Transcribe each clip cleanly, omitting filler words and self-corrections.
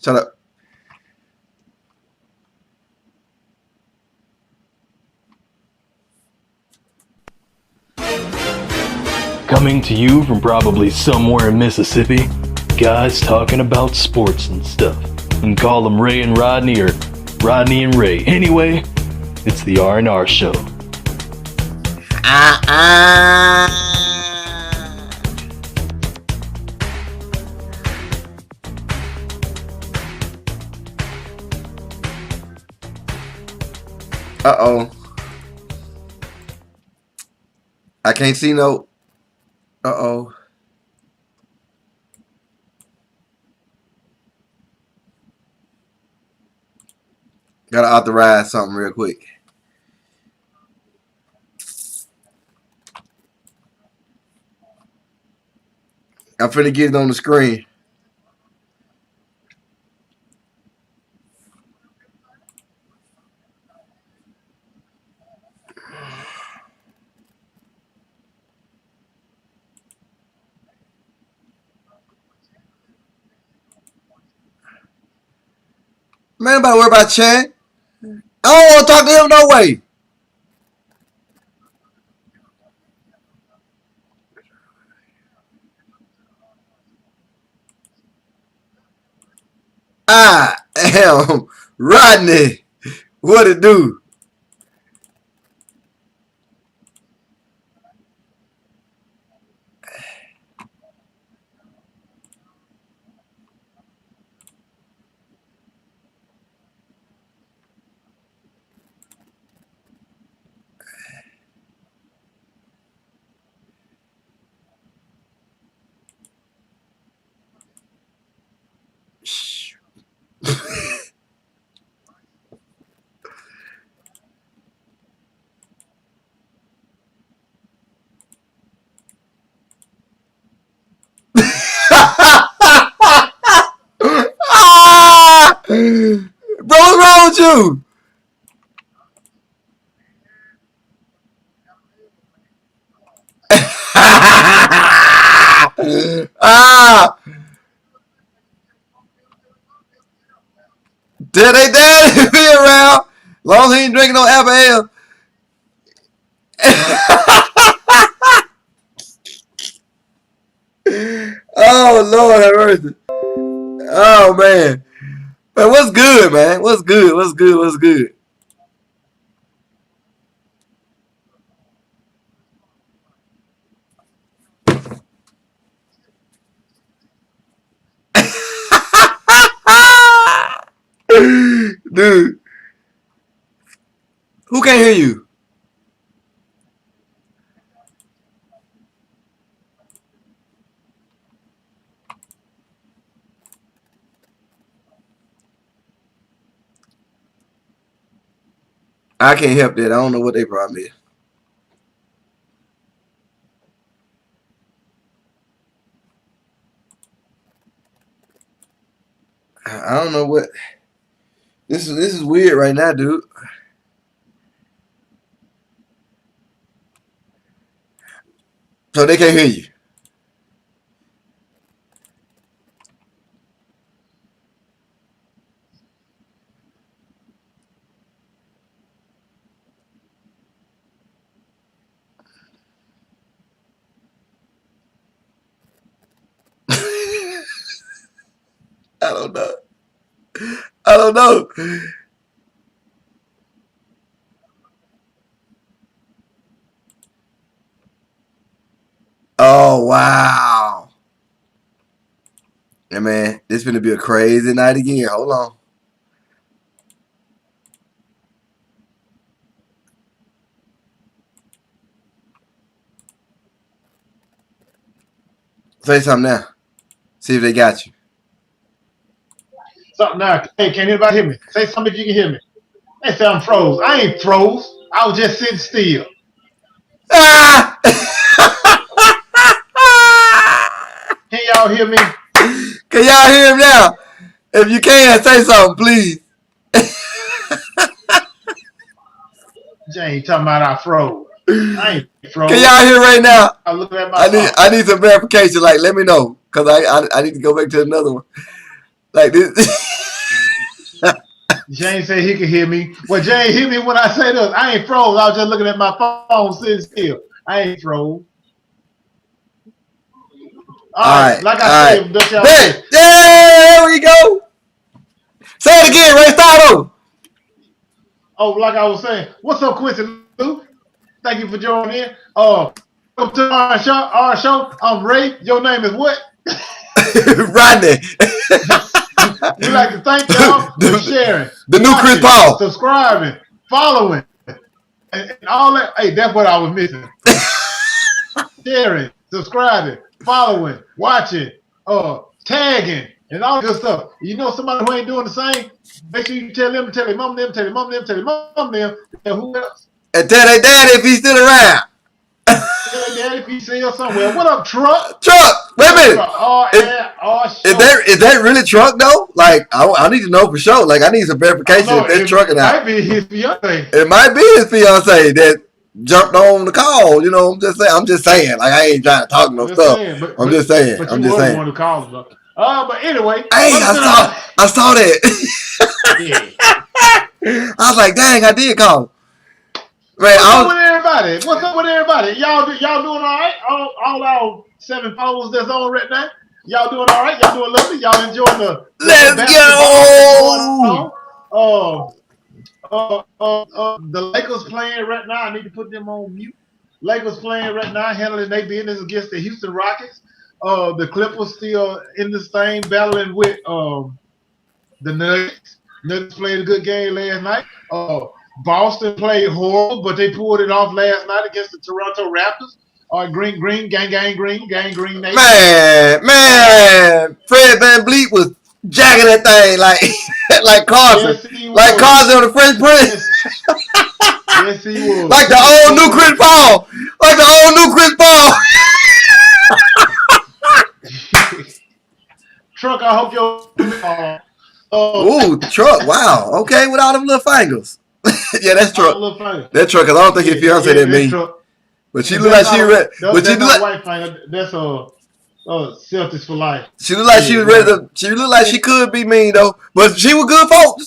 Shut up. Coming to you from probably somewhere in Mississippi, guys talking about sports and stuff. You can call them Ray and Rodney or Rodney and Ray. Anyway, it's the R&R Show. Uh-oh. I can't see no. Uh-oh. Gotta authorize something real quick. I'm finna get it on the screen. Man, nobody worry about Chan. I don't want to talk to him no way. I am Rodney. What it do? Bro, what's wrong with you? Did they dad be around? Long as he ain't drinking no alcohol. Oh Lord have mercy. Oh man. Man, what's good, man? What's good? What's good? What's good? Dude. Who can't hear you? I can't help that. I don't know what their problem is. I don't know what this is weird right now, dude. So they can't hear you. I don't know. I don't know. Oh wow. Yeah, man, this is gonna be a crazy night again. Hold on. Say something now. See if they got you. Something now. Hey, can anybody hear me? Say something if you can hear me. They say I'm froze. I ain't froze. I was just sitting still. Ah! Can y'all hear me? Can y'all hear him now? If you can, say something, please. Jane talking about I froze. I ain't froze. Can y'all hear right now? I'm looking at my I need some verification. Like, let me know, cause I need to go back to another one. Like this. James said he could hear me. Well, James hear me when I say this. I ain't froze. I was just looking at my phone sitting still. I ain't froze. All right. Like I said, there we go. Say it again, Ray. Start over. Oh, like I was saying, what's up, Quincy Lou? Thank you for joining in. Welcome to our show. I'm Ray. Your name is what? Rodney. We'd like to thank y'all for sharing, the new Chris Paul, subscribing, following, and all that. Hey, that's what I was missing. Sharing, subscribing, following, watching, tagging, and all good stuff. You know somebody who ain't doing the same? Make sure you tell them, tell their mom, them, tell their mom, them, tell their mom, them, and who else? And tell their daddy if he's still around. Tell their daddy if he's still somewhere. What up, Truck? Truck, wait a minute. Is that really Truck though? Like, I need to know for sure. Like, I need some verification if that's Truck or not. It might be his fiance. It might be his fiance that jumped on the call. You know, I'm just saying. Like, I ain't trying to talk no stuff. I'm just saying. But you were the one who called him. But anyway. Hey, I saw that. Yeah. I was like, dang, I did call. Man, What's up with everybody? Y'all doing all right? All our 7 followers that's on right now. Y'all doing all right? Y'all doing lovely? Y'all enjoying the Let's go. The Lakers playing right now. I need to put them on mute. Lakers playing right now, handling their business against the Houston Rockets. The Clippers still in this thing, battling with the Nuggets. Nuggets played a good game last night. Boston played horrible, but they pulled it off last night against the Toronto Raptors. Green, gang, green nation. Man, Fred VanVleet was jacking that thing like Carson. Yes, like Carson on the Fresh Prince. Yes, he was. Like the old new Chris Paul. Truck, I hope you're ooh, Truck, wow. Okay, with all them little fingers. Yeah, that's Truck. That Truck, because I don't think his fiance that mean. But she look like she ready. But she look like that's Celtics for life. She look like she was ready to. She looked like she could be mean though. But she was good folk.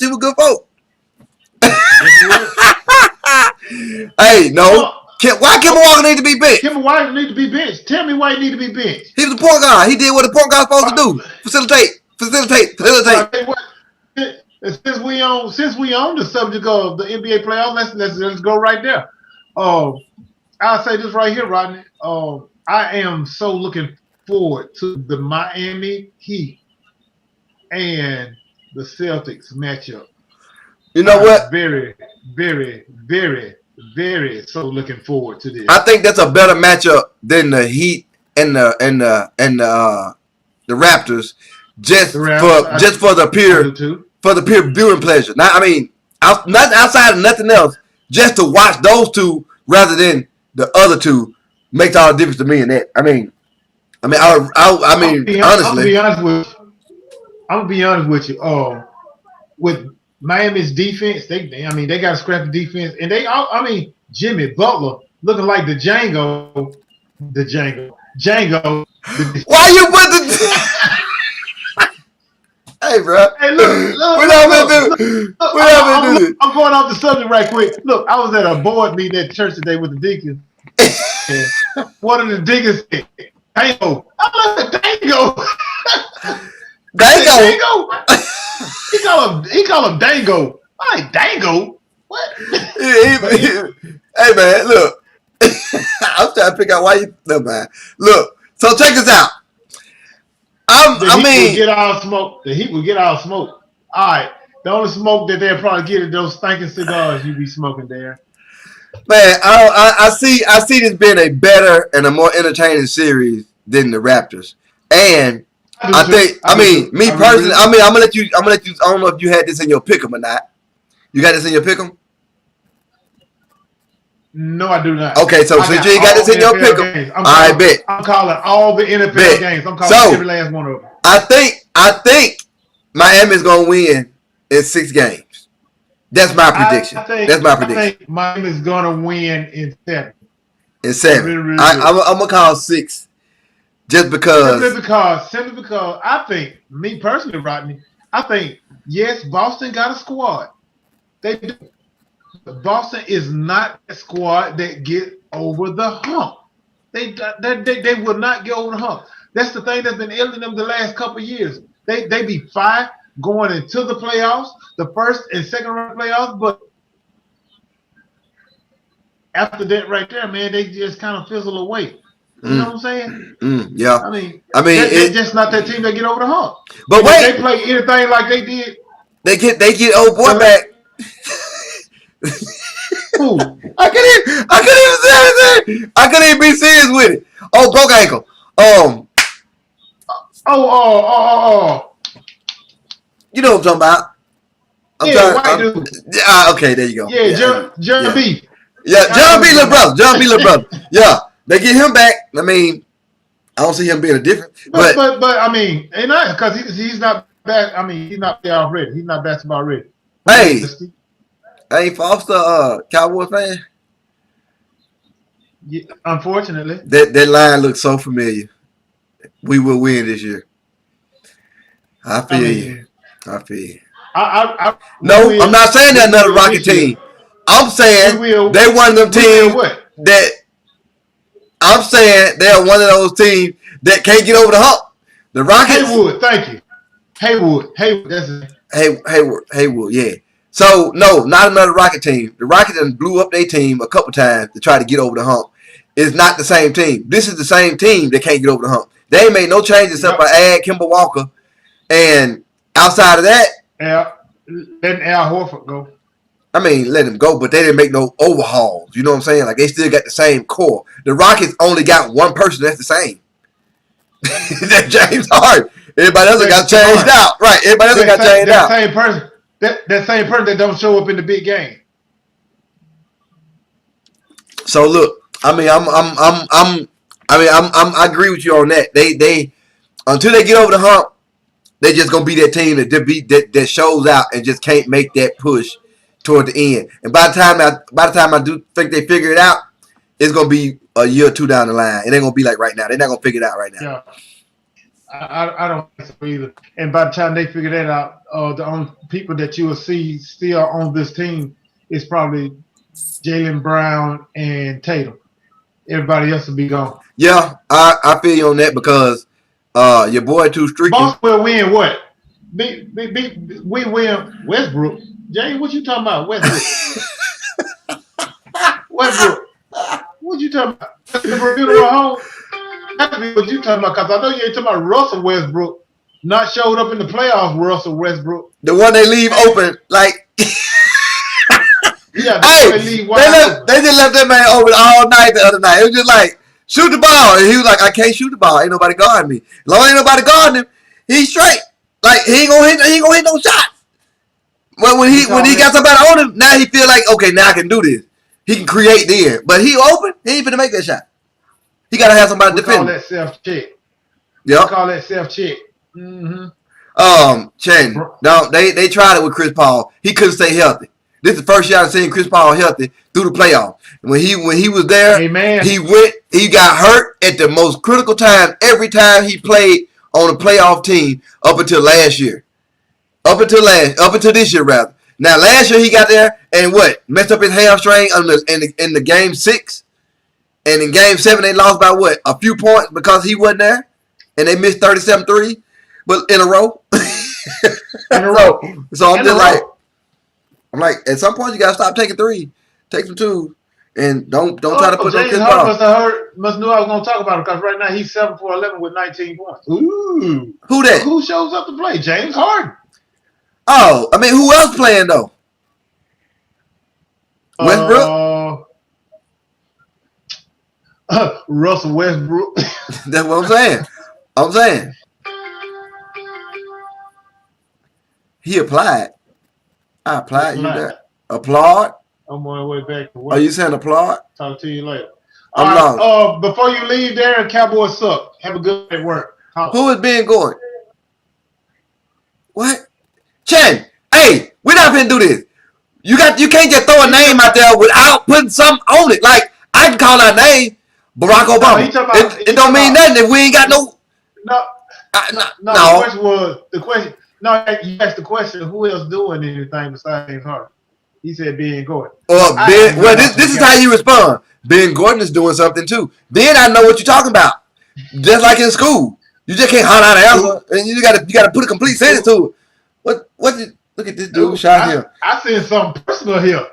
Hey, no. Why Kemba Walker need to be benched? Kemba Walker need to be benched. Tell me why he need to be benched. He was a point guard. He did what a point guard's supposed to do. Facilitate. Since we on the subject of the NBA playoffs, let's go right there. I'll say this right here, Rodney. I am so looking forward to the Miami Heat and the Celtics matchup. You know what? Very, very, very, very so looking forward to this. I think that's a better matchup than the Heat and the Raptors. Just for the pure viewing pleasure. Not outside of nothing else. Just to watch those two rather than the other two makes all the difference to me in that. I mean, honestly, I'm gonna be honest with you. With Miami's defense, they got to scrap the defense, and Jimmy Butler looking like the Django. Why you put the? Hey, bro. Hey, look. I'm going off the subject right quick. Look, I was at a board meeting at church today with the deacons. One of the deacons said, Dango. I'm like, Dango. He call him Dango. I'm like, Dango? What? Hey, man, look. I'm trying to figure out why you. No, man. Look, so check this out. The Heat will get our smoke. All right. The only smoke that they'll probably get is those stinking cigars you be smoking there. Man, I see this being a better and a more entertaining series than the Raptors. And I'm gonna let you. I don't know if you had this in your pick'em or not. You got this in your pick'em? No, I do not. Okay, so since you ain't got this in your pick'em, I bet. I'm calling all the NFL games. I'm calling every last one of them. I think Miami's gonna win in 6 games. That's my prediction. I think Miami's gonna win in 7. In 7. Really, really I'm gonna call 6. Just because. Simply because I think, me personally, Rodney, I think yes, Boston got a squad. They do. Boston is not a squad that get over the hump. They will not get over the hump. That's the thing that's been ailing them the last couple of years. They be fine going into the playoffs, the first and second round playoffs, but after that right there, man, they just kind of fizzle away. You know what I'm saying? Yeah. I mean, it's just not that team that get over the hump. But wait, if they play anything like they did, they get old boy back. Who? I couldn't even be serious with it. Oh, broke ankle. You know what I'm talking about? White dude. Okay, there you go. Yeah, John B. Yeah, John B. little brother. John B. little brother. Yeah, they get him back. I mean, I don't see him being a different. But I mean, ain't not because he's not back. I mean, he's not playoff ready. He's not basketball ready. Hey, ain't Foster Cowboy fan? Yeah, unfortunately, that line looks so familiar. We will win this year. I feel you. No, I'm not saying they're another Rocket team. I'm saying they're one of them teams that I'm saying they're one of those teams that can't get over the hump. The Rockets. Haywood, thank you. Haywood, that's it. Haywood, yeah. So no, not another Rocket team. The Rockets done blew up their team a couple times to try to get over the hump. It's not the same team. This is the same team that can't get over the hump. They ain't made no changes except for add Kemba Walker, and outside of that, letting Al Horford go. I mean, let him go, but they didn't make no overhauls. You know what I'm saying? Like, they still got the same core. The Rockets only got one person that's the same. That's James Harden. Everybody else got changed out. Right. Everybody else got changed out. Same person. That same person that don't show up in the big game. So look, I mean, I agree with you on that. They until they get over the hump, they just gonna be that team that shows out and just can't make that push toward the end. And by the time I do think they figure it out, it's gonna be a year or two down the line. It ain't gonna be like right now. They're not gonna figure it out right now. Yeah, I don't think so either. And by the time they figure that out, the only people that you will see still on this team is probably Jaylen Brown and Tatum. Everybody else will be gone. Yeah, I feel you on that because your boy too streaky. Boston will win what? We win Westbrook. James, what you talking about? Westbrook. What you talking about? Home? That's what you talking about because I know you ain't talking about Russell Westbrook not showed up in the playoffs. Russell Westbrook, the one they leave open, like. Yeah, they just left that man open all night the other night. It was just like, shoot the ball. And he was like, I can't shoot the ball. Ain't nobody guarding me. As long as ain't nobody guarding him, he's straight. Like, he ain't gonna hit no shots. But when he got somebody on him, now he feel like, okay, now I can do this. He can create then. But he open, he ain't finna make that shot. He gotta have somebody defend. Call that self-check. Yep. Call that self-check. Mm-hmm. Chen. No, they tried it with Chris Paul. He couldn't stay healthy. This is the first year I've seen Chris Paul healthy through the playoffs. When he was there, he got hurt at the most critical time every time he played on a playoff team up until last year. Up until this year rather. Now last year he got there and messed up his hamstring in the game 6. And in game 7 they lost by a few points because he wasn't there. And they missed 37 threes, but in a row. In a row. So I'm like, at some point you gotta stop taking threes, take some twos, and don't try to put no kids off. Must knew I was gonna talk about it because right now he's 7 for 11 with 19 points. Ooh, who that? Who shows up to play? James Harden. Oh, I mean, who else playing though? Westbrook. Russell Westbrook. That's what I'm saying. He applied. I applied. You got applaud. I'm on my way back to work. Are you saying applaud? Talk to you later. I'm lost. Before you leave there, Cowboys suck. Have a good day at work. Who is Ben Gordon? What? Chen, hey, we're not finna do this. You can't just throw a name out there without putting something on it. Like, I can call our name Barack Obama. It don't mean nothing if we ain't got no. No. The question was No, you asked the question, who else doing anything besides James Harden? He said Ben Gordon. This is how you respond. Ben Gordon is doing something too. Then I know what you're talking about. Just like in school. You just can't holler out an answer, and you gotta put a complete sentence to it. Look at this dude shot here. I said something personal here.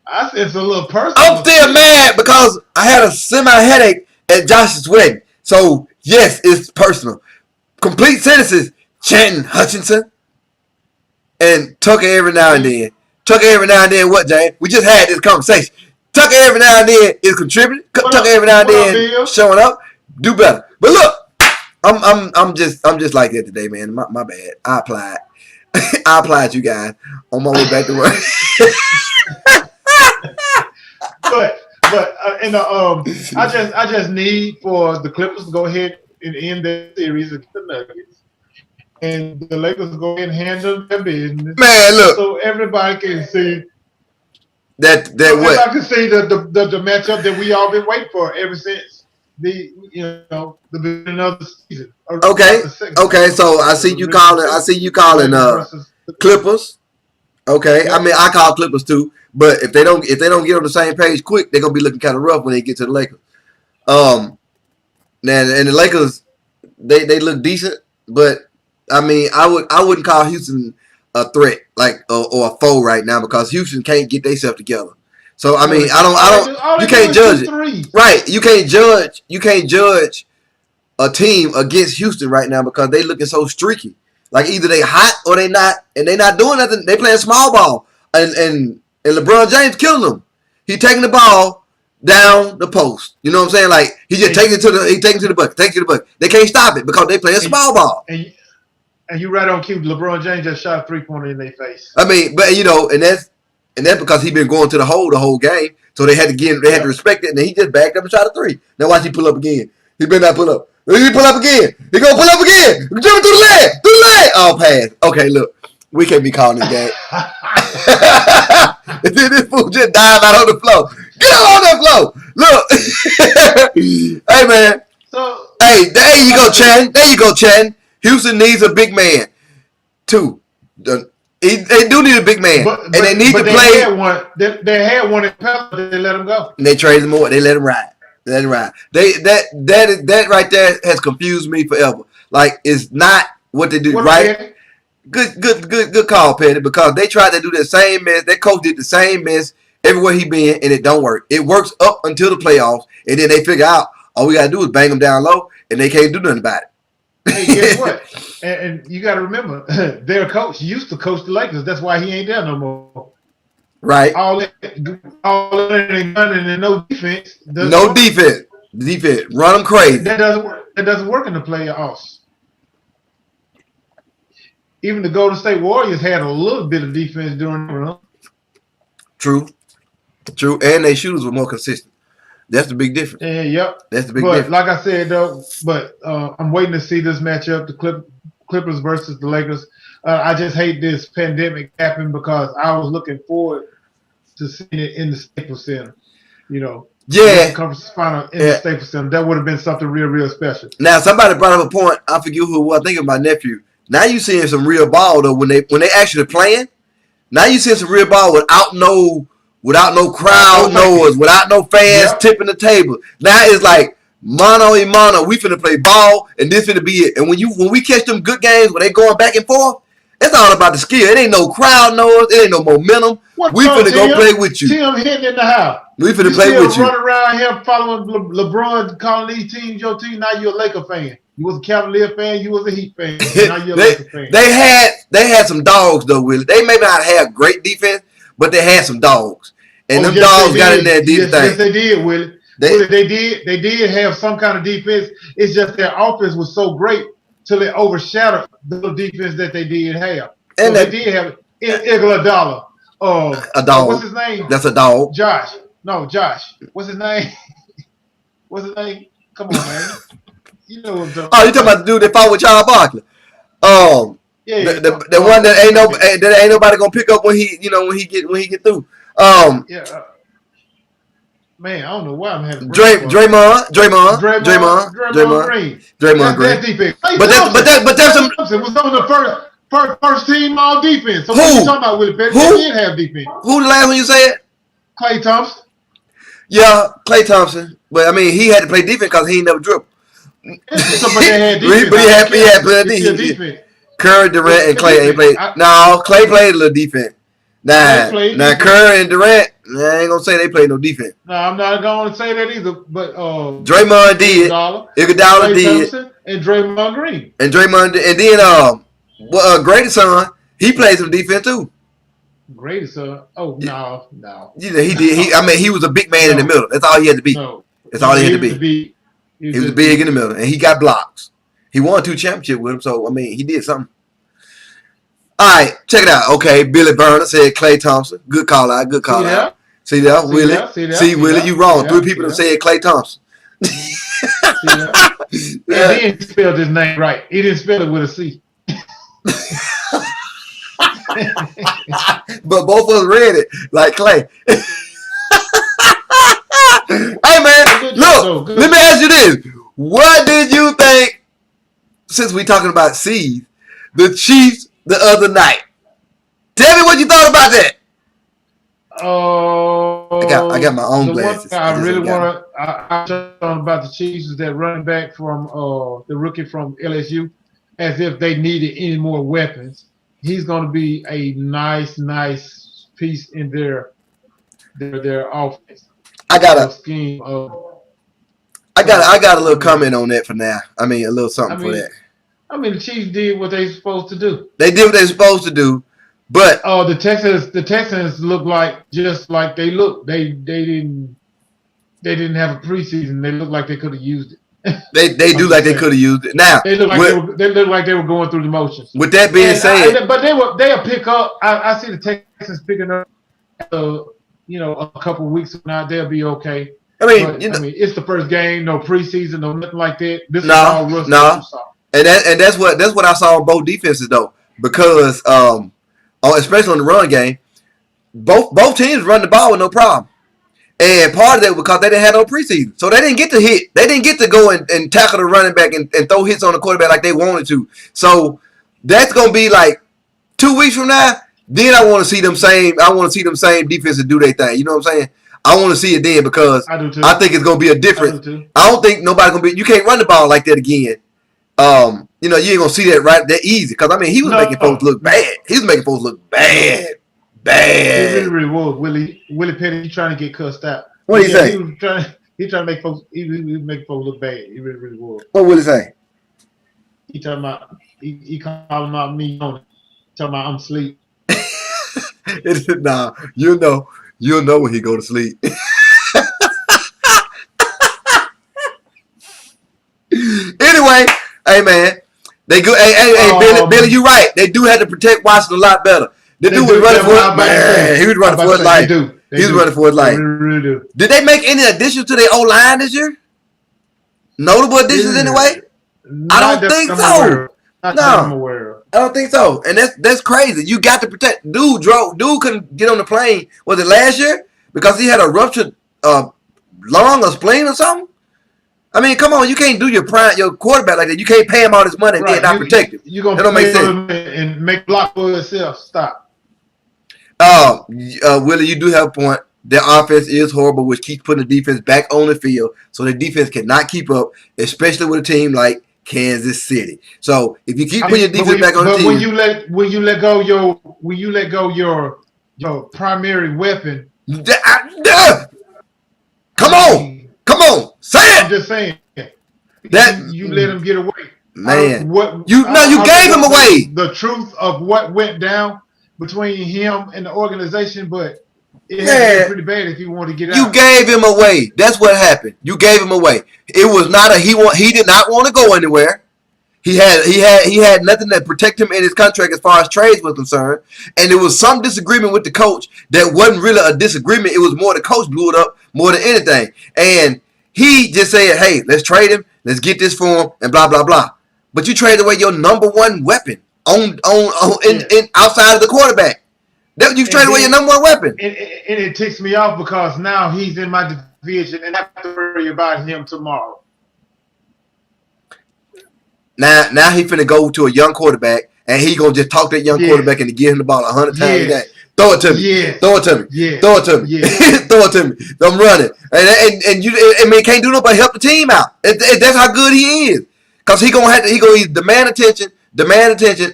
I said some little personal. I'm still mad because I had a semi-headache at Josh's wedding. So, yes, it's personal. Complete sentences. Chanting Hutchinson and Tucker every now and then. Tucker every now and then what, James? We just had this conversation. Tucker every now and then is contributing. Tucker every now and then showing up. Do better. But look, I'm just like that today, man. My bad. I applied you guys on my way back to work. I just need for the Clippers to go ahead and end their series against the Nuggets, and the Lakers to go ahead and handle their business. Man, look, so everybody can see that what I can see the matchup that we all been waiting for ever since the beginning of the season. Okay. So I see you calling Clippers. Okay, yeah. I mean I call Clippers too, but if they don't get on the same page quick, they're gonna be looking kind of rough when they get to the Lakers. Now and the Lakers, they look decent, but I mean I wouldn't call Houston a threat or a foe right now because Houston can't get themselves together. So I mean I don't you can't judge it. Right, you can't judge a team against Houston right now because they looking so streaky. Like either they hot or they not, and they not doing nothing. They playing small ball, and LeBron James killing them. He taking the ball down the post. You know what I'm saying? Like he just taking it to the bucket. They can't stop it because they playing small ball. And you right on cue. LeBron James just shot a 3-pointer in their face. I mean, but and that's because he been going to the whole game. So they had to respect it, and then he just backed up and shot a 3. Now watch he pull up again. He better not pull up. He pull up again. He gonna pull up again. Jumping through the leg. Oh, pass. Okay, look, we can't be calling this game. And then this fool just dive out on the floor. Get on that floor. Look. Hey man. Hey, there you go, Chan. Houston needs a big man too. They do need a big man, and they need to play. They had one in Pelican. They let him go. And they traded him away. They let him ride. That right there has confused me forever. Like it's not what they do, right? Good call, Petty, because they tried to do the same mess. That coach did the same mess everywhere he been, and it don't work. It works up until the playoffs, and then they figure out all we gotta do is bang them down low, and they can't do nothing about it. Hey, guess what? And you got to remember, their coach used to coach the Lakers. That's why he ain't there no more. Right. All that and gunning and no defense. No defense. Defense. Run them crazy. That doesn't work. That doesn't work in the playoffs. Even the Golden State Warriors had a little bit of defense during the run. True. And their shooters were more consistent. That's the big difference. Yep. That's the big difference. Like I said, though, I'm waiting to see this matchup, the Clippers versus the Lakers. I just hate this pandemic happen because I was looking forward to seeing it in the Staples Center. Yeah. Conference final in the Staples Center. That would have been something real, real special. Now, somebody brought up a point. I forget who it was. I think of my nephew. Now you seeing some real ball, though, when they actually playing. Now you seeing some real ball without no crowd noise, without no fans tipping the table. Now it's like mano a mano. We finna play ball, and this finna be it. And when we catch them good games, when they going back and forth, it's all about the skill. It ain't no crowd noise. It ain't no momentum. We finna go play with you. Tim hitting in the house. We finna play with you. Run around here following LeBron, calling these teams your team. Now you're a Laker fan. You was a Cavalier fan. You was a Heat fan. Now you're a Laker fan. They had some dogs though, Willie. They may not have great defense, but they had some dogs. And them dogs got in there and did the thing. Yes, they did, Willie. They did have some kind of defense. It's just their offense was so great till it overshadowed the defense that they did have. And they did have Iguodala. A dog. What's his name? That's a dog. Josh. No, Josh. What's his name? Come on, man. You know what I'm talking about. Oh, you talking about the dude that fought with Charles Barkley? The one that ain't nobody gonna pick up when he get through. Man, I don't know why I'm having Draymond Green. But that's some. But there's some. Was on the first. First team all defense. So Who? what you talking about, Willie Petty? Who? They did have defense. Who the last one you said? Klay Thompson. Yeah, Klay Thompson. But I mean, he had to play defense because he ain't never dribbled. Somebody had defense. But he had plenty defense. Curry, Durant, and Klay ain't played. No, Klay played a little defense. Now Curry and Durant, I ain't gonna say they played no defense. No, I'm not gonna say that either. But Draymond did. Iguodala did. Thompson and Draymond Green. And Draymond, and then Grady's son, he played some defense too. Grady's son? Oh no. You know, he did. I mean, he was a big man in the middle. That's all he had to be. That's all he had to be. He was big in the middle, and he got blocks. He won 2 championships with him, so I mean, he did something. All right, check it out. Okay, Billy Burner said Klay Thompson. Good call out. Good call out. See that, Willie? See, Willie, you wrong. 3 people have said Klay Thompson. He didn't spell his name right. He didn't spell it with a C. But both of us read it like Klay. Hey man, look, let me ask you this. What did you think, since we talking about C's, the Chiefs the other night? Tell me what you thought about that. I got my own glasses. I really want to. I talked about the Chiefs is that running back from the rookie from LSU, as if they needed any more weapons. He's going to be a nice piece in their offense. I got a little comment on that for now. I mean, a little something for that. I mean, the Chiefs did what they supposed to do. They did what they supposed to do, but the Texans look like just like they look. They didn't have a preseason. They look like they could have used it. They do like they could have used it. Now they look like they were going through the motions. With that being said, but they'll pick up. I see the Texans picking up. A couple of weeks from now they'll be okay. I mean, it's the first game, no preseason, no nothing like that. This is all rookie. And that's what I saw on both defenses though, because especially on the run game, both teams run the ball with no problem. And part of that because they didn't have no preseason. So they didn't get to hit. They didn't get to go and tackle the running back and throw hits on the quarterback like they wanted to. So that's gonna be like 2 weeks from now. Then I want to see them same defenses do their thing. You know what I'm saying? I want to see it then because I think it's gonna be a different. I don't think nobody's gonna be. You can't run the ball like that again. You ain't gonna see that that easy. Because I mean, he was making folks look bad. He was making folks look bad. He really was. Willie Petty, he trying to get cussed out. What did he say? He trying to make folks. He make folks look bad. He really was. What would he say? He talking about. He calling out me on it. Talking about I'm asleep. Nah, you'll know when he go to sleep. Anyway, hey man, they go. Hey, Billy, you right. They do have to protect Washington a lot better. The dude was running for it. Man, he was running for his life. He was running for his life. They really do. Did they make any additions to their O-line this year? Notable additions anyway? I don't think so. No, I don't think so. And that's crazy. You got to protect. Dude couldn't get on the plane. Was it last year? Because he had a ruptured lung or spleen or something? I mean, come on. You can't do your quarterback like that. You can't pay him all this money and then not protect him. You're going to make sense. And make block for yourself. Stop. Willie, you do have a point. Their offense is horrible, which keeps putting the defense back on the field. So the defense cannot keep up, especially with a team like Kansas City. So if you keep putting your defense back on the team, when you let go your primary weapon, come on, say it. I'm just saying that you let him get away, man. You gave him away. The truth of what went down between him and the organization, but it had been pretty bad if he wanted to get out. You gave him away. That's what happened. You gave him away. It was not he did not want to go anywhere. He had nothing that protect him in his contract as far as trades was concerned. And there was some disagreement with the coach that wasn't really a disagreement. It was more the coach blew it up more than anything. And he just said, hey, let's trade him. Let's get this for him and blah, blah, blah. But you traded away your number one weapon in outside of the quarterback. You traded away your number one weapon. And it ticks me off because now he's in my division and I have to worry about him tomorrow. Now he finna go to a young quarterback and he gonna just talk that young quarterback and give him the ball 100 times a game. Throw it to me. Yes. Throw it to me. Yes. Throw it to me. Yes. Throw it to me. I'm running. And you, I mean, can't do nothing but help the team out. That's how good he is. Cause he gonna either demand attention,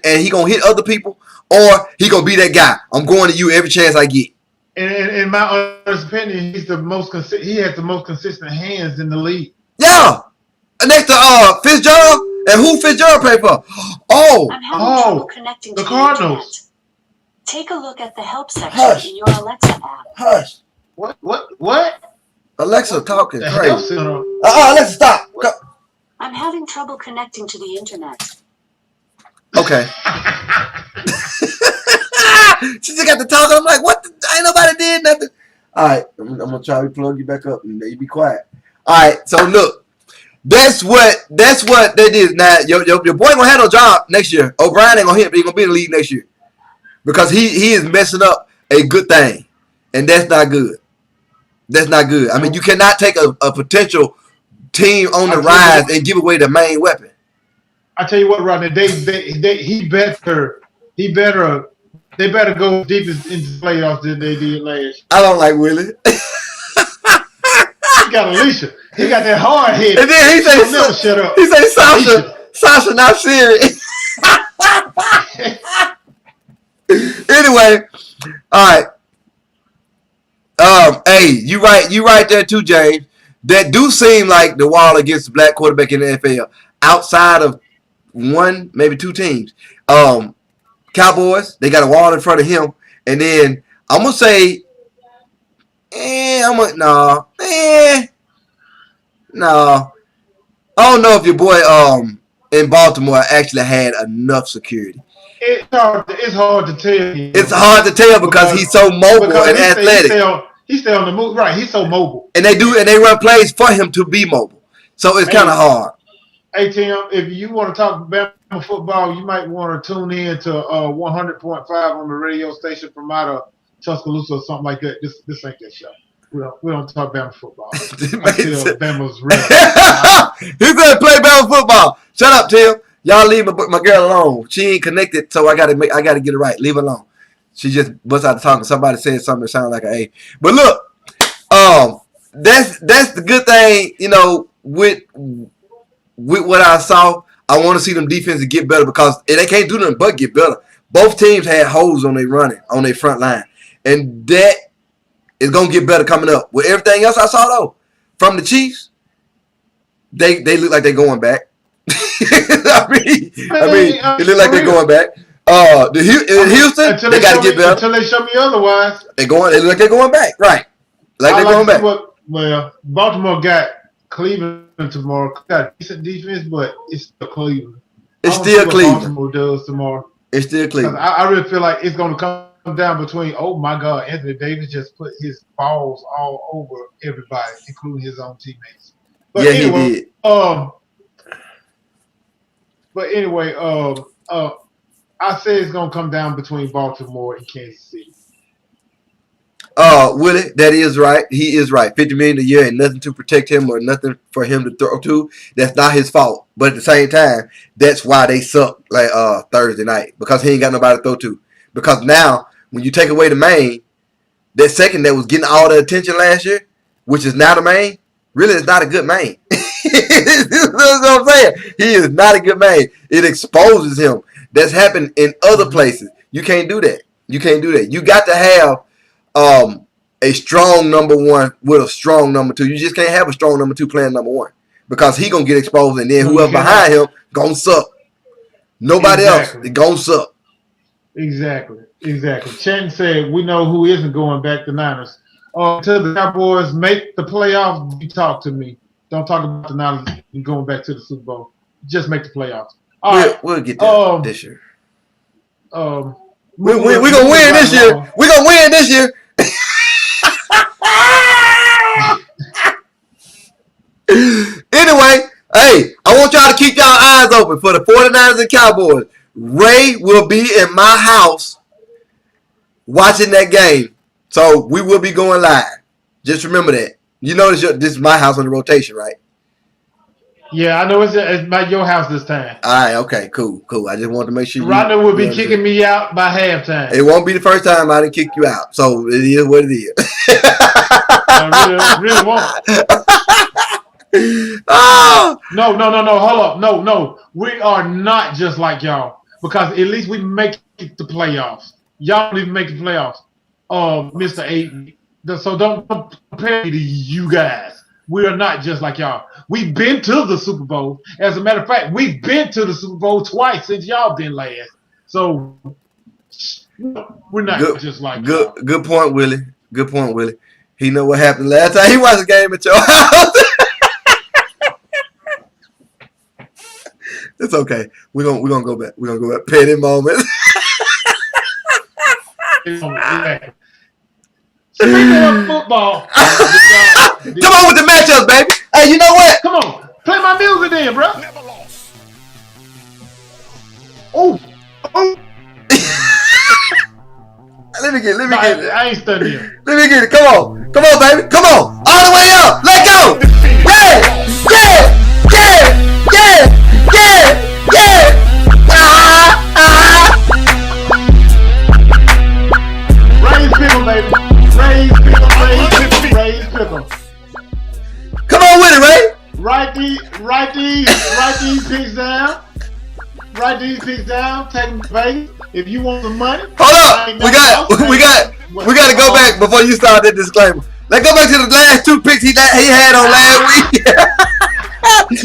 and he gonna hit other people, or he gonna be that guy. I'm going to you every chance I get. And in my honest opinion, he has the most consistent hands in the league. Yeah. Next to Fitzgerald, and who Fitzgerald play for? I'm having trouble connecting to the Cardinals. Take a look at the help section in your Alexa app. Hush. What? Alexa talking The crazy. Health Center. Alexa, stop. I'm having trouble connecting to the internet. Okay. She just got to talking. I'm like, what? Ain't nobody did nothing. All right. I'm going to try to plug you back up, and you be quiet. All right. So, look. That's what they did. Now, your boy ain't going to have no job next year. O'Brien ain't going to hit, but he's going to be in the league next year. Because he is messing up a good thing. And that's not good. That's not good. I mean, you cannot take a potential team on the rise and give away the main weapon. I tell you what, Rodney, they better go deep into the playoffs than they did last year. I don't like Willie. He got Alicia. He got that hard head. And then he said, never shut up. He said, Sasha not serious. Anyway, all right. Hey, you right there too, James. That do seem like the wall against the black quarterback in the NFL. Outside of one, maybe two teams. Cowboys, they got a wall in front of him. And then I'm gonna say, no. I don't know if your boy in Baltimore actually had enough security. It's hard to tell. It's hard to tell because he's so mobile and athletic. He's still on the move, right? He's so mobile. And they run plays for him to be mobile. So it's kind of hard. Hey Tim, if you want to talk Bama football, you might want to tune in to 100.5 on the radio station from out of Tuscaloosa or something like that. This ain't that show. We don't talk Bama football. Bama's real. He said play Bama football. Shut up, Tim. Y'all leave my girl alone. She ain't connected, so I gotta get it right. Leave her alone. She just busts out talking. Somebody said something that sounded like an A. But look, that's the good thing, with what I saw. I want to see them defenses get better because they can't do nothing but get better. Both teams had holes on their front line, and that is gonna get better coming up. With everything else I saw though, from the Chiefs, they look like they're going back. I mean, it look like they're going back. Houston, they got to get better until they show me otherwise. They look like they're going back, right? Like they're going back. Well, Baltimore got Cleveland tomorrow. Got decent defense, but it's still Cleveland. It's still Cleveland. Baltimore does tomorrow. It's still Cleveland. I really feel like it's going to come down between. Oh my God, Anthony Davis just put his balls all over everybody, including his own teammates. But anyway, he did. But anyway, I say it's gonna come down between Baltimore and Kansas City. Willie, that is right. He is right. $50 million a year and nothing to protect him or nothing for him to throw to. That's not his fault. But at the same time, that's why they suck like Thursday night because he ain't got nobody to throw to. Because now, when you take away the main, that second that was getting all the attention last year, which is now the main, really is not a good main. That's what I'm saying. He is not a good man. It exposes him. That's happened in other places. You can't do that. You got to have a strong number one with a strong number two. You just can't have a strong number two playing number one because he gonna get exposed and then whoever behind him gonna suck. Nobody else is gonna suck. Exactly. Chen said we know who isn't going back to Niners. Until the Cowboys make the playoffs, you talk to me. Don't talk about the Niners going back to the Super Bowl. Just make the playoffs. We'll get there this year. We're gonna win this year. We're gonna win this year. Anyway, hey, I want y'all to keep y'all eyes open for the 49ers and Cowboys. Ray will be in my house watching that game. So we will be going live. Just remember that. You notice this is my house on the rotation, right? Yeah, I know it's at your house this time. All right, okay, cool. I just wanted to make sure Rodney will be kicking me out by halftime. It won't be the first time I didn't kick you out, so it is what it is. I really won't. Oh! No. Hold up. No. We are not just like y'all because at least we make it the playoffs. Y'all don't even make the playoffs. Mr. 8. So don't compare me to you guys. We are not just like y'all. We've been to the Super Bowl. As a matter of fact, we've been to the Super Bowl twice since y'all been last. So we're not just like y'all. Good point, Willie. Good point, Willie. He know what happened last time he watched the game at your house. It's okay. We're gonna go back. We're gonna go back. Petty moments. Speaking of football, come on with the matchups, baby. Hey, you know what? Come on, play my music then, bro. Oh. Let me get it. I ain't studying. Let me get it. Come on, baby. Come on, all the way up. Let go. Yeah. Raise pickle, baby. Raise pickle. Come on with it, Ray. Write these picks down. Take them to Vegas. If you want some money. Hold up. We got to go back before you start that disclaimer. Let's go back to the last 2 picks he had on last week.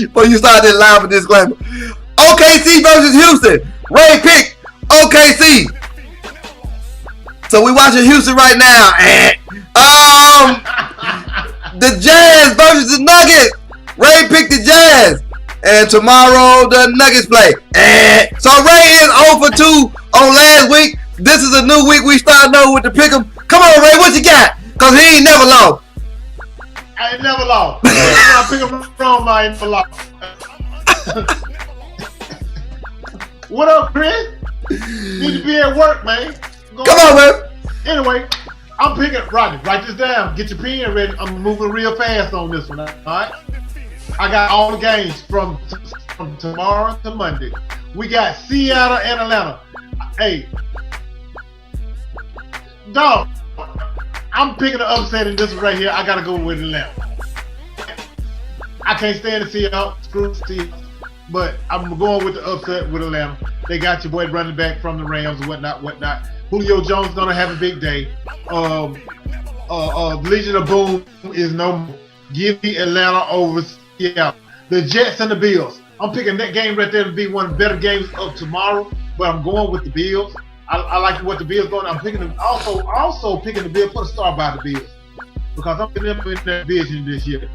Before you start that live disclaimer. OKC versus Houston. Ray picked OKC. So we watching Houston right now. The Jazz versus the Nuggets. Ray picked the Jazz. And tomorrow the Nuggets play. So Ray is 0 for 2 on last week. This is a new week. We start over with the pick 'em. Come on, Ray, what you got? Cause he ain't never lost. I ain't never lost. I pick 'em wrong, I ain't never lost. What up, Chris? Need to be at work, man. Come on, man. Anyway, I'm picking. Rodney, write this down. Get your pen ready. I'm moving real fast on this one. All right. I got all the games from tomorrow to Monday. We got Seattle and Atlanta. Hey, dog, I'm picking the upset in this one right here. I gotta go with Atlanta. I can't stand to see out. Screw Steve. But I'm going with the upset with Atlanta. They got your boy running back from the Rams and whatnot. Julio Jones gonna have a big day. Legion of Boom is no more. Give me Atlanta over Seattle. The Jets and the Bills. I'm picking that game right there to be one of the better games of tomorrow. But I'm going with the Bills. I like what the Bills going. I'm picking them. Also picking the Bills. Put a star by the Bills because I'm picking them in that division this year.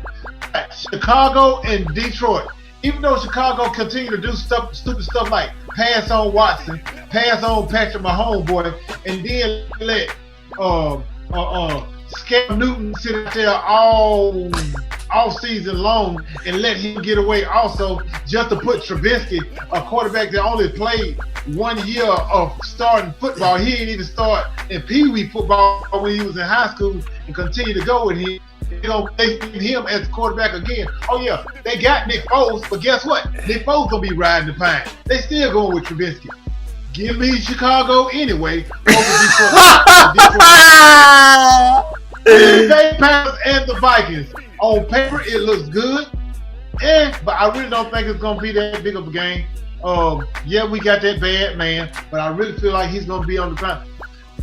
Chicago and Detroit. Even though Chicago continue to do stupid stuff like pass on Watson, pass on Patrick Mahomes, boy, and then let Cam Newton sit out there all season long and let him get away also just to put Trubisky, a quarterback that only played 1 year of starting football. He didn't even start in Pee Wee football when he was in high school and continue to go with him. They're going to play him as quarterback again. Oh, yeah, they got Nick Foles, but guess what? Nick Foles going to be riding the pine. They still going with Trubisky. Give me Chicago anyway over Detroit. The Panthers and the Vikings. On paper, it looks good. But I really don't think it's going to be that big of a game. Yeah, we got that bad man, but I really feel like he's going to be on the ground.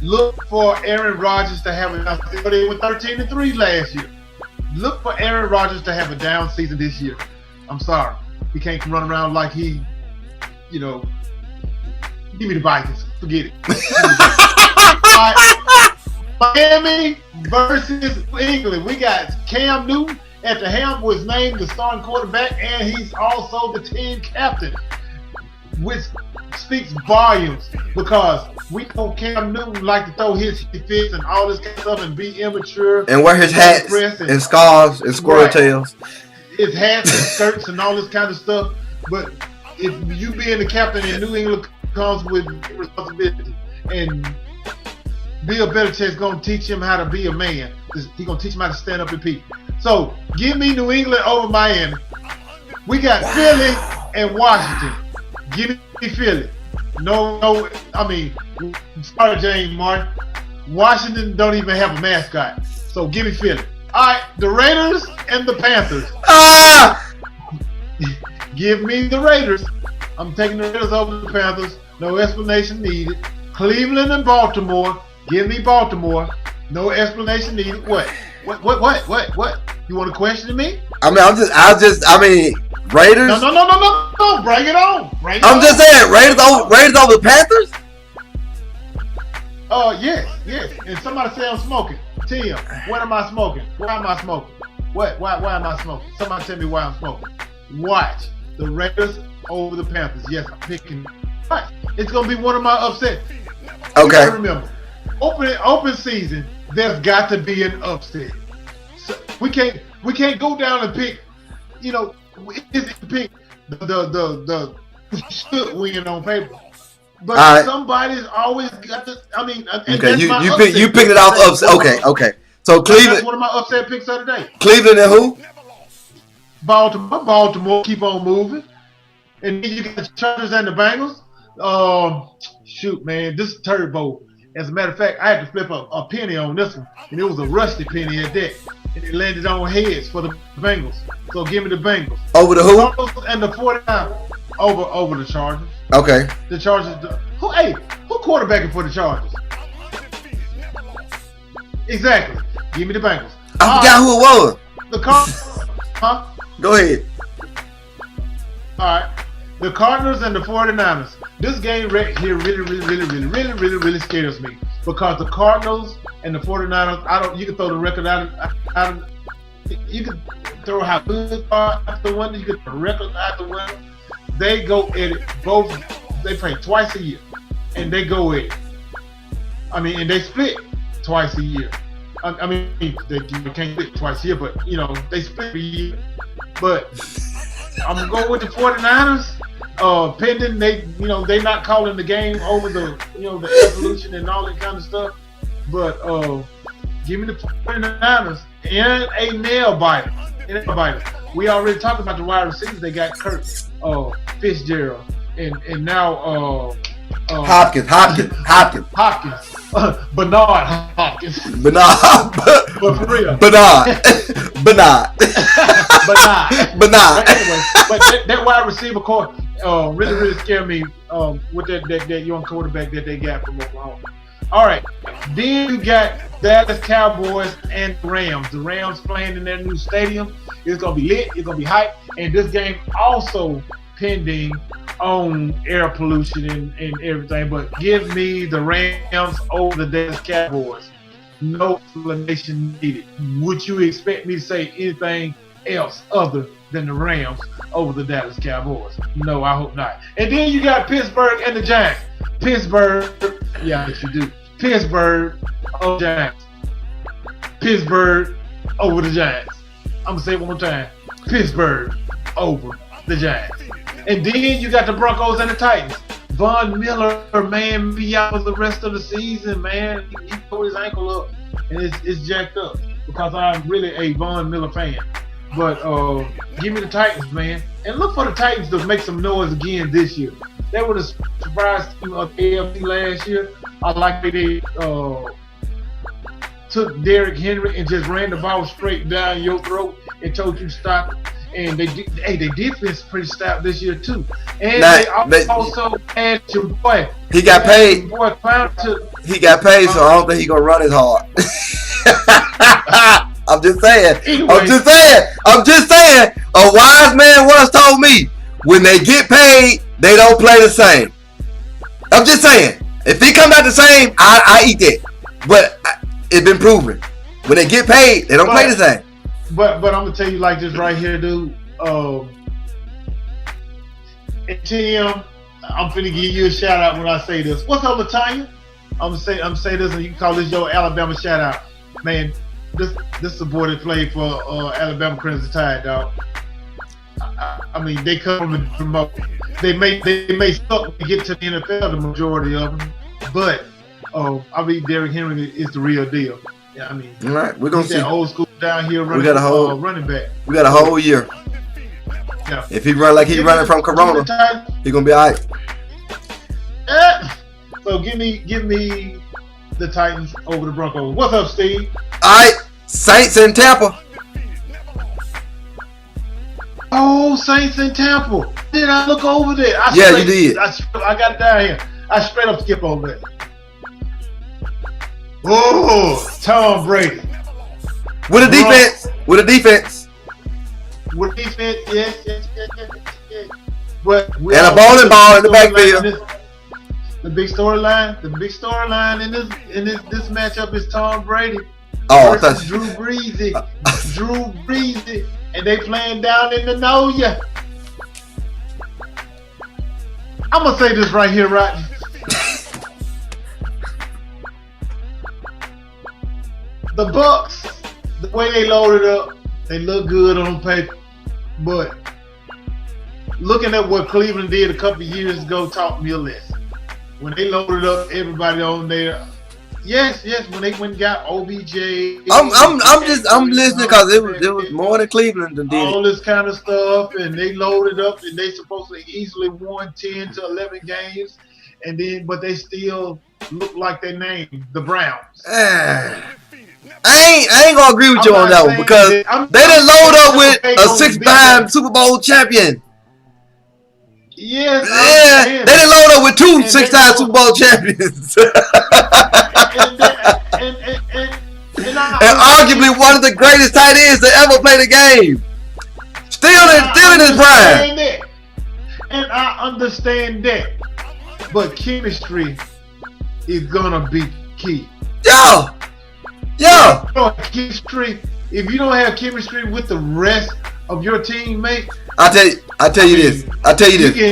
Look for Aaron Rodgers to have they were 13-3 last year. Look for Aaron Rodgers to have a down season this year. I'm sorry. He can't run around like he, give me the Vikings. Forget it. Miami versus England. We got Cam Newton at the helm, was named the starting quarterback, and he's also the team captain, which speaks volumes because we know Cam Newton like to throw his fits and all this kind of stuff and be immature and wear his hats and scarves and squirrel tails. His hats and skirts and all this kind of stuff. But if you being the captain in New England comes with responsibility, and Bill Belichick's gonna teach him how to be a man. He's gonna teach him how to stand up and people. So give me New England over Miami. We got Philly and Washington. Give me Philly. No. I mean, sorry, James Martin. Washington don't even have a mascot. So give me Philly. All right, the Raiders and the Panthers. Give me the Raiders. I'm taking the Raiders over the Panthers. No explanation needed. Cleveland and Baltimore. Give me Baltimore. No explanation needed. What? You want to question me? I mean, Raiders. No. Bring it on. I'm just saying, Raiders over the Panthers. Yes. And somebody say I'm smoking. Tim, what am I smoking? Why am I smoking? Why am I smoking? Somebody tell me why I'm smoking. Watch the Raiders over the Panthers. Yes, I'm picking. Watch. It's gonna be one of my upsets. Okay. Remember, open season. There's got to be an upset. So we can't go down and pick. You know, pick the should win on paper. But somebody's always got to. I mean, okay, you picked it off upset. Okay. So Cleveland. That's one of my upset picks of the day. Cleveland and who? Baltimore keep on moving, and then you got the Chargers and the Bengals. Shoot, man, this is turbo. As a matter of fact, I had to flip a penny on this one, and it was a rusty penny at that, and it landed on heads for the Bengals. So give me the Bengals over the who? And the 49 over the Chargers. Okay. The Chargers. Who quarterbacking for the Chargers? Exactly. Give me the Bengals. I forgot who it was. The Cardinals. Huh? Go ahead. All right. The Cardinals and the 49ers. This game right here really scares me because the Cardinals and the 49ers. You can throw the record out. You can throw how good out the window. You can throw the record out the window. They go at it both. They play twice a year, and they go at it. I mean, and they split twice a year. I mean, they can't split twice a year, but they split a year. But I'm gonna go with the 49ers. Pending they not calling the game over the the evolution and all that kind of stuff. But give me the 49ers and a nail biter. We already talked about the wide receivers. They got Kirk, Fitzgerald, and now Hopkins. Bernard Hopkins. But for real. Bernard. But anyway, that wide receiver core really scared me with that young quarterback that they got from Oklahoma. All right, then you got Dallas Cowboys and the Rams. The Rams playing in their new stadium. It's gonna be lit. It's gonna be hype. And this game also pending on air pollution and everything. But give me the Rams over the Dallas Cowboys. No explanation needed. Would you expect me to say anything else other than the Rams over the Dallas Cowboys? No, I hope not. And then you got Pittsburgh and the Giants. Pittsburgh, yeah, but you do. Pittsburgh over the Giants. Pittsburgh over the Giants. I'm gonna say it one more time. Pittsburgh over the Giants. And then you got the Broncos and the Titans. Von Miller, man, be out for the rest of the season, man. He tore his ankle up, and it's jacked up because I'm really a Von Miller fan. But give me the Titans, man. And look for the Titans to make some noise again this year. They were the surprise team of the AFC last year. I like they took Derrick Henry and just ran the ball straight down your throat and told you to stop it. And they defense pretty stout this year too. And they also had your boy. He got paid. Boy, he got paid, so I don't think he's gonna run as hard. I'm just saying. Anyway. I'm just saying. A wise man once told me, when they get paid, they don't play the same. I'm just saying. If he come out the same, I eat that. But it's been proven. When they get paid, they don't play the same. But I'm gonna tell you like this right here, dude. And Tim, I'm finna give you a shout out when I say this. What's up, Latanya? I'm say this, and you can call this your Alabama shout out, man. This is a boy that played for Alabama Crimson Tide, dog. I mean, they come from they may suck to get to the NFL, the majority of them, but I mean, Derrick Henry is the real deal. Yeah, I mean, all right, we're gonna see that old school down here running. We got a whole running back. We got a whole year. Yeah. If he run like he running from Corona, he gonna be all right. So give me the Titans over the Broncos. What's up, Steve? All right, Saints in Tampa. Oh, Saints in Tampa. Did I look over there? You did. I got it down here. I straight up skip over there. Oh, Tom Brady. With a defense. With a defense. With defense, yes. But and a bowling ball in the backfield. The big storyline in this matchup is Tom Brady versus Drew Brees. Drew Brees, and they playing down in the Noya. I'm gonna say this right here, Rodney. The Bucks, the way they loaded up, they look good on paper, but looking at what Cleveland did a couple of years ago taught me a lesson. When they loaded up everybody on there, yes, when they went and got OBJ. I'm listening because it was more than Cleveland than did all this kind of stuff, and they loaded up, and they supposedly easily won 10 to 11 games, but they still look like they named the Browns. I ain't gonna agree with you on that one because they didn't load up with a 6-time Super Bowl champion. Yes, they didn't load up with 2 6-time Super Bowl champions. and arguably one of the greatest tight ends to ever play the game. Still in his prime. And I understand that. But chemistry is gonna be key. Yo. Chemistry. If you don't have chemistry with the rest of your teammates, I tell you this.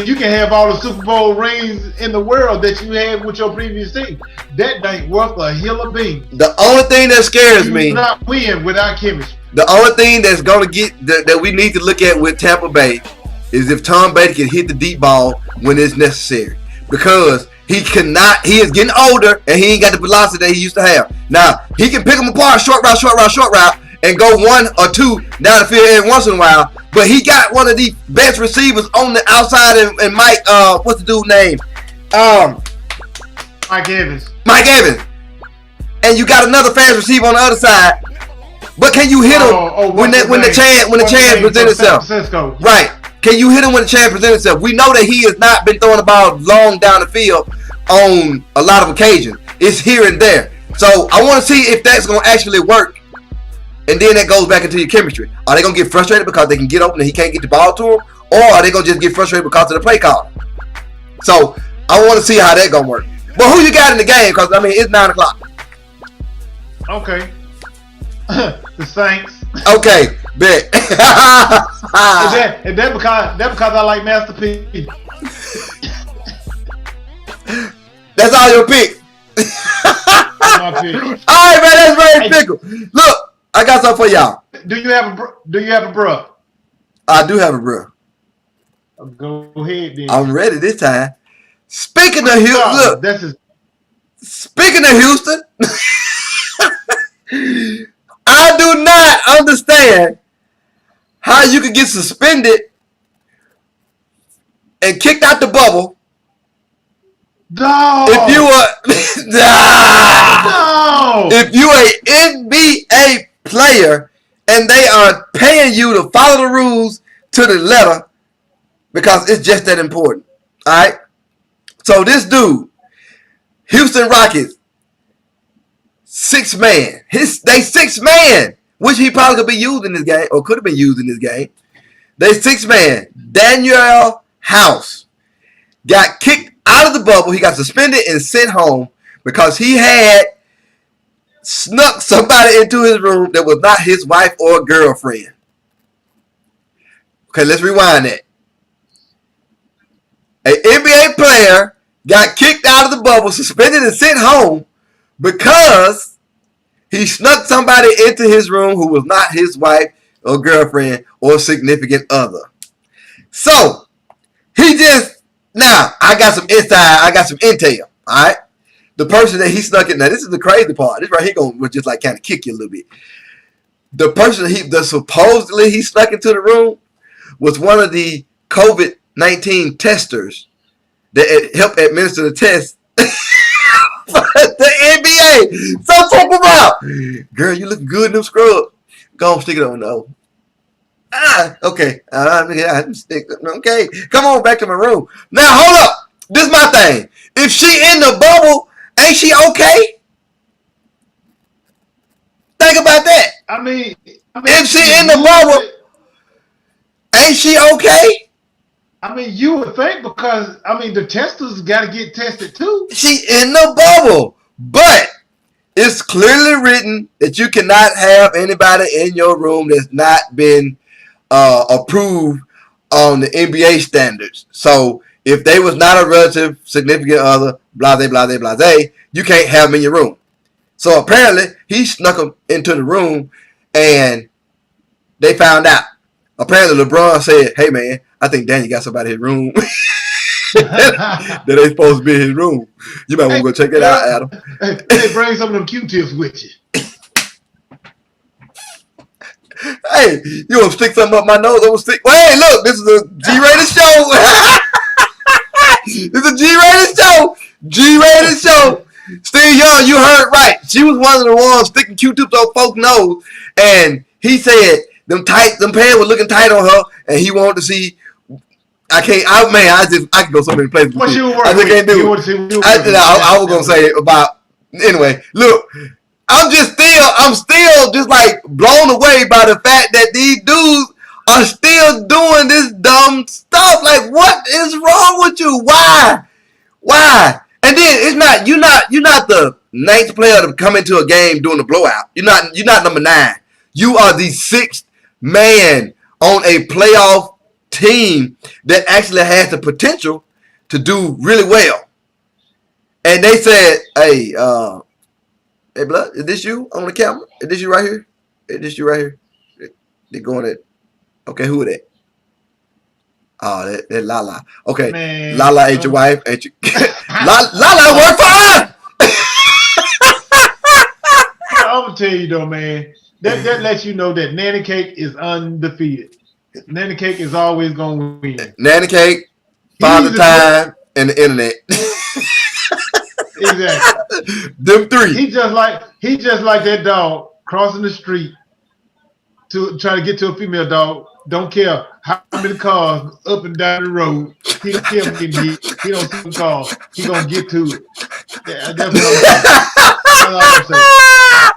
You can have all the Super Bowl rings in the world that you had with your previous team. That ain't worth a hill of beans. The only thing that scares me, not win without chemistry. The only thing that's gonna get that we need to look at with Tampa Bay is if Tom Brady can hit the deep ball when it's necessary, because he cannot. He is getting older and he ain't got the velocity that he used to have. Now he can pick them apart, short route, and go 1 or 2 down the field every once in a while. But he got one of the best receivers on the outside, and Mike, what's the dude's name? Mike Evans. And you got another fast receiver on the other side. But can you hit him when the chance presents itself? Right. Can you hit him when the chance presents itself? We know that he has not been throwing the ball long down the field on a lot of occasions. It's here and there. So I want to see if that's going to actually work. And then that goes back into your chemistry. Are they going to get frustrated because they can get open and he can't get the ball to him? Or are they going to just get frustrated because of the play call? So I want to see how that going to work. But who you got in the game? Because, I mean, it's 9 o'clock. Okay. The Saints. Okay, bet. Is that because I like Master P? That's all your pick. My pick. All right, man. That's very fickle. Look, I got something for y'all. Do you have a bruh? I do have a bruh. Go ahead, then. I'm ready this time. Speaking of Houston, look. Speaking of Houston, I do not understand how you could get suspended and kicked out the bubble. No. If you a NBA player and they are paying you to follow the rules to the letter because it's just that important. All right. So this dude, Houston Rockets, 6-man. They 6-man, which he probably could be used in this game or could have been used in this game. They 6-man. Daniel House got kicked out of the bubble. He got suspended and sent home because he had snuck somebody into his room that was not his wife or girlfriend. Okay, let's rewind that. An NBA player got kicked out of the bubble, suspended and sent home because he snuck somebody into his room who was not his wife or girlfriend or significant other. So, now, I got some intel, all right? The person that he snuck in, now this is the crazy part. This right here going to just like kind of kick you a little bit. The person that supposedly he snuck into the room was one of the COVID-19 testers that helped administer the test for the NBA. So talk about, girl, you look good in them scrubs. Go on, stick it on though. Okay. Okay. Come on back to my room. Now hold up. This is my thing. If she in the bubble, ain't she okay? Think about that. I mean, if she in the bubble, ain't she okay? I mean, you would think because the testers got to get tested too. She in the bubble, but it's clearly written that you cannot have anybody in your room that's not been approved on the NBA standards. So if they was not a relative, significant other, blase, blase, blase, you can't have them in your room. So apparently he snuck them into the room and they found out. Apparently LeBron said, hey man, I think Danny got somebody in his room that ain't supposed to be in his room. You might want to go check it out, Adam. Hey, bring some of them Q-tips with you. Hey, you want to stick something up my nose? I'm gonna stick. Well, hey, look, this is a G-rated show. This is a G-rated show. G-rated show. Steve Young, you heard right. She was one of the ones sticking Q-tips on folks' nose, and he said them pants were looking tight on her, and he wanted to see. I can go so many places. What you I just can't do it. I was gonna say about anyway. Look. I'm still just like blown away by the fact that these dudes are still doing this dumb stuff. Like, what is wrong with you? Why? And then you're not the ninth player to come into a game doing a blowout. You're not number 9. You are the 6th man on a playoff team that actually has the potential to do really well. And they said, hey, blood, is this you on the camera? Is this you right here? Is this you right here? They're going at. Okay, who are that? Oh, that Lala. Okay, man, Lala ain't your wife. Ain't you? Lala work for her. I'm gonna tell you though, man. That lets you know that Nanny Cake is undefeated. Nanny Cake is always gonna win. Nanny Cake, Father Time, and the internet. Exactly. Them 3. He just like that dog crossing the street to try to get to a female dog. Don't care how many cars up and down the road. He don't care if he don't see the car. He gonna get to it. Yeah, that's what I'm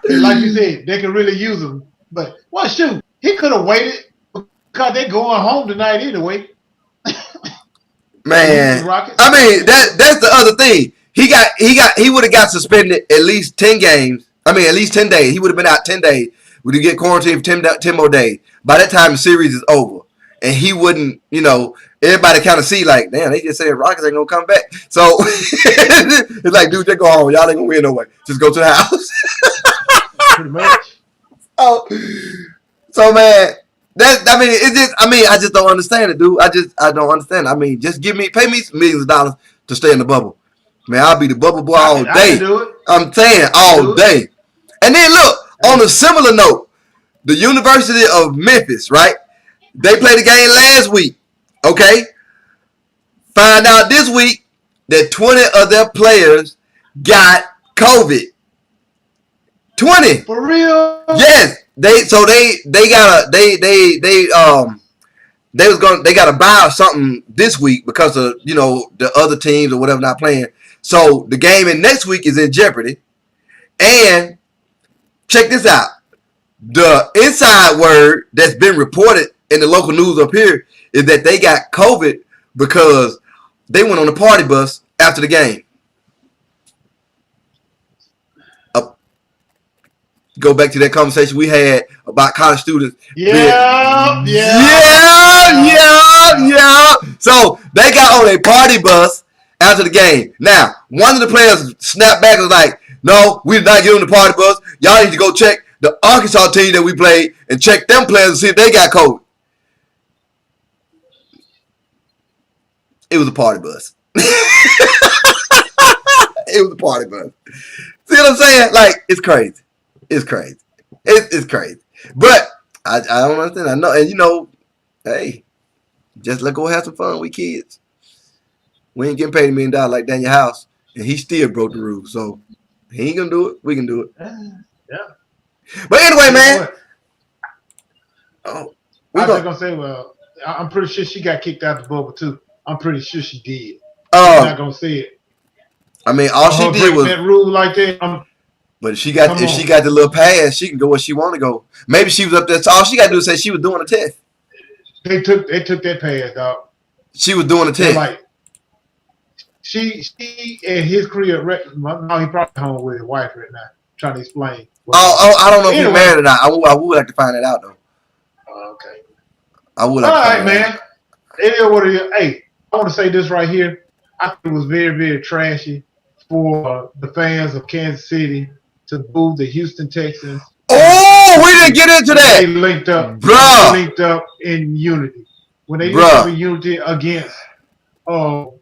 saying. Like you said, they can really use him. But shoot, he could have waited because they going home tonight anyway. Man, I mean that's the other thing. He would have got suspended at least 10 games. I mean, at least 10 days. He would have been out 10 days. Would he get quarantined for 10 more days? By that time, the series is over. And he wouldn't, everybody kind of see like, damn, they just said Rockets ain't going to come back. So, it's like, dude, just go home. Y'all ain't going to win no way. Just go to the house. Pretty much. So, man, I just don't understand it, dude. I don't understand it. I mean, just pay me millions of dollars to stay in the bubble. Man, I'll be the bubble boy all day. I can do it. I'm saying all day. And then look, on a similar note, the University of Memphis, right? They played the game last week. Okay? Find out this week that 20 of their players got COVID. 20. For real? Yes. They gotta buy something this week because of the other teams or whatever not playing. So the game in next week is in jeopardy. And check this out. The inside word that's been reported in the local news up here is that they got COVID because they went on the party bus after the game. Go back to that conversation we had about college students. Yeah. So they got on a party bus after the game. Now, one of the players snapped back and was like, no, we did not get on the party bus. Y'all need to go check the Arkansas team that we played and check them players and see if they got COVID. It was a party bus. It was a party bus. See what I'm saying? Like, it's crazy. It's crazy. It's crazy. But I don't understand. I know, and hey, Just let go have some fun. We kids. We ain't getting paid $1 million like Daniel House, and he still broke the rules. So he ain't gonna do it. We can do it. Yeah. But anyway, man. Oh, I was gonna say, well, I'm pretty sure she got kicked out of the bubble too. I'm pretty sure she did. I'm not gonna say it. I mean, all she did was that rule like that. But if she got the little pass, she can go where she want to go. Maybe she was up there. So all she got to do is say she was doing a test. They took that pass, dog. She was doing a test. Like she and his career. No, he probably home with his wife right now, trying to explain. I don't know if he's married or not. I would like to find that out though. Okay. I would like. All right, man. It is what it is. Hey, I want to say this right here. I think it was very, very trashy for the fans of Kansas City to boo the Houston Texans. Oh, we didn't get into that. They linked up, bruh. They linked up in unity. When they linked up in unity against the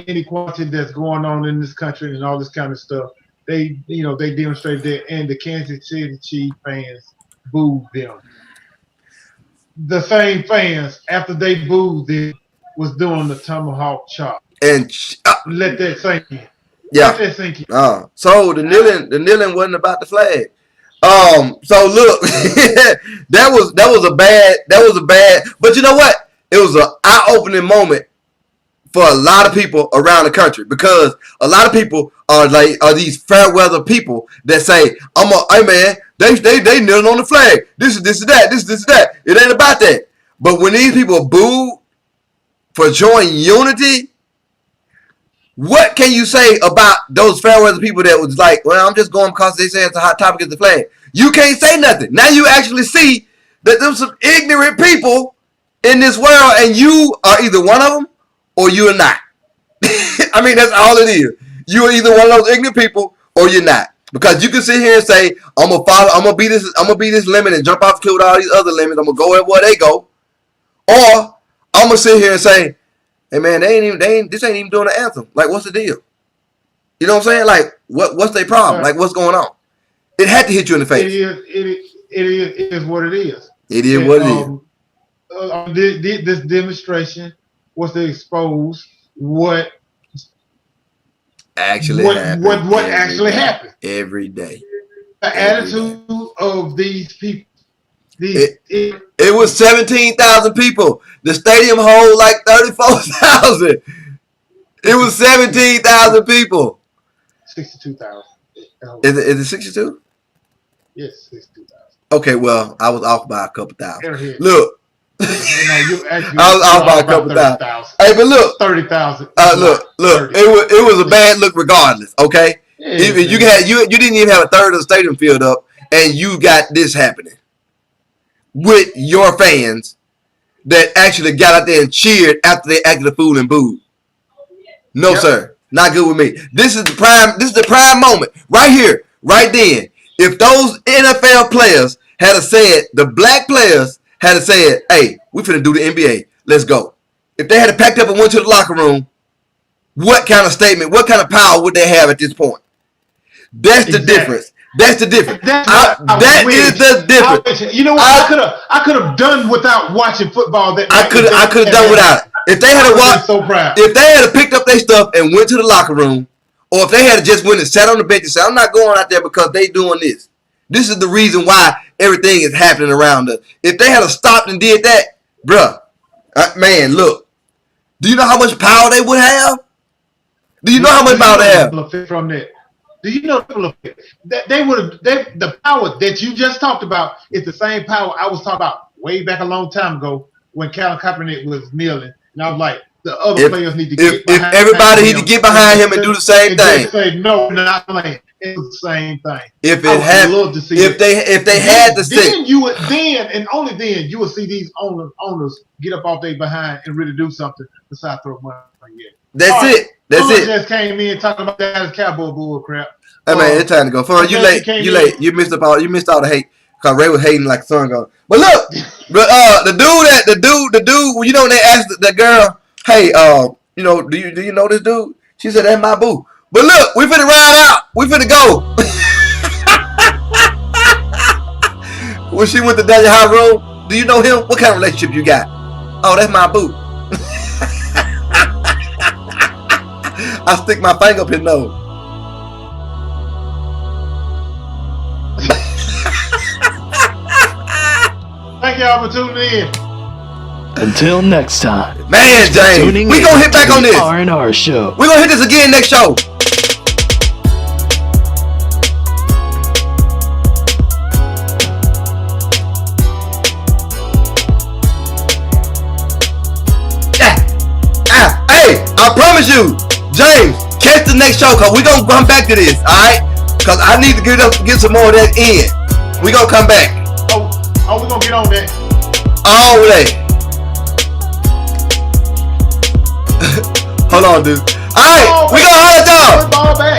inequality that's going on in this country and all this kind of stuff, they demonstrated that, and the Kansas City Chiefs fans booed them. The same fans, after they booed them, was doing the tomahawk chop. And let that sink in. Yeah. Let that sink in. So the kneeling wasn't about the flag. So look, that was a bad. But you know what? It was an eye-opening moment for a lot of people around the country, because a lot of people are these fair weather people that say, hey man, they kneeling on the flag. This is that. It ain't about that. But when these people booed for joining unity, what can you say about those fair weather people that was like, well, I'm just going because they say it's a hot topic at the flag? You can't say nothing. Now you actually see that there's some ignorant people in this world, and you are either one of them or you are not. I mean, that's all it is. You are either one of those ignorant people or you're not. Because you can sit here and say, I'm gonna be this limit and jump off the cliff with all these other limits. I'm gonna go where they go. Or I'm gonna sit here and say, hey man, this ain't even doing the anthem. Like, what's the deal? You know what I'm saying? Like, what's their problem? Like, what's going on? It had to hit you in the face. It is what it is. It is what it is. This demonstration was to expose what actually happened every day. The attitude of these people. It was 17,000 people. The stadium hold like 34,000. It was 17,000 people. 62,000. Is it 62? Yes, 62,000. Okay, well, I was off by a couple thousand. Look. I was off by a couple thousand. Hey, but look. 30,000. Look. 30. It was a bad look regardless, okay? Even you didn't even have a third of the stadium filled up, and you got this happening with your fans that actually got out there and cheered after they acted a fool and booed. No, sir. Not good with me. This is the prime moment. Right here. Right then. If those NFL players had said, the black players had said, hey, we finna do the NBA. Let's go. If they had packed up and went to the locker room, what kind of statement, what kind of power would they have at this point? That's the difference. That's the difference. That is the difference. You know what? I could have done without watching football. I could have done without it. If they had watched, so proud. If they had picked up their stuff and went to the locker room, or if they had just went and sat on the bench and said, I'm not going out there because they doing this. This is the reason why everything is happening around us. If they had stopped and did that, bruh, man, look. Do you know how much power they would have? Do you know how much power they have? From that. Do you know that the power that you just talked about is the same power I was talking about way back a long time ago when Colin Kaepernick was kneeling, and I was like, the other players need to get behind him. If everybody need to get behind him and do the same thing. Say no, not playing. It's the same thing. If it had, if they had to say, then only then you would see these owners get up off their behind and really do something besides throw money. That's it. That's it. Just came in talking about that as cowboy bull crap. Hey man, it's time to go. Fun, you late. You missed all the hate. Cause Ray was hating like the sun goes. But look, the dude. You know when they asked the girl, hey, do you know this dude? She said that's my boo. But look, we finna ride out. We finna go. When she went to Daniel High Road, do you know him? What kind of relationship you got? Oh, that's my boot. I stick my finger up his nose. Thank y'all for tuning in. Until next time. Man, James, we gonna hit back on this. R&R show. We gonna hit this again next show. Hey, I promise you, James, catch the next show, cause we gonna come back to this, alright? Cause I need to get some more of that in. We gonna come back. Oh, we gonna get on that. All right. Hold on, dude. Alright, we gonna hold it down. Ball back.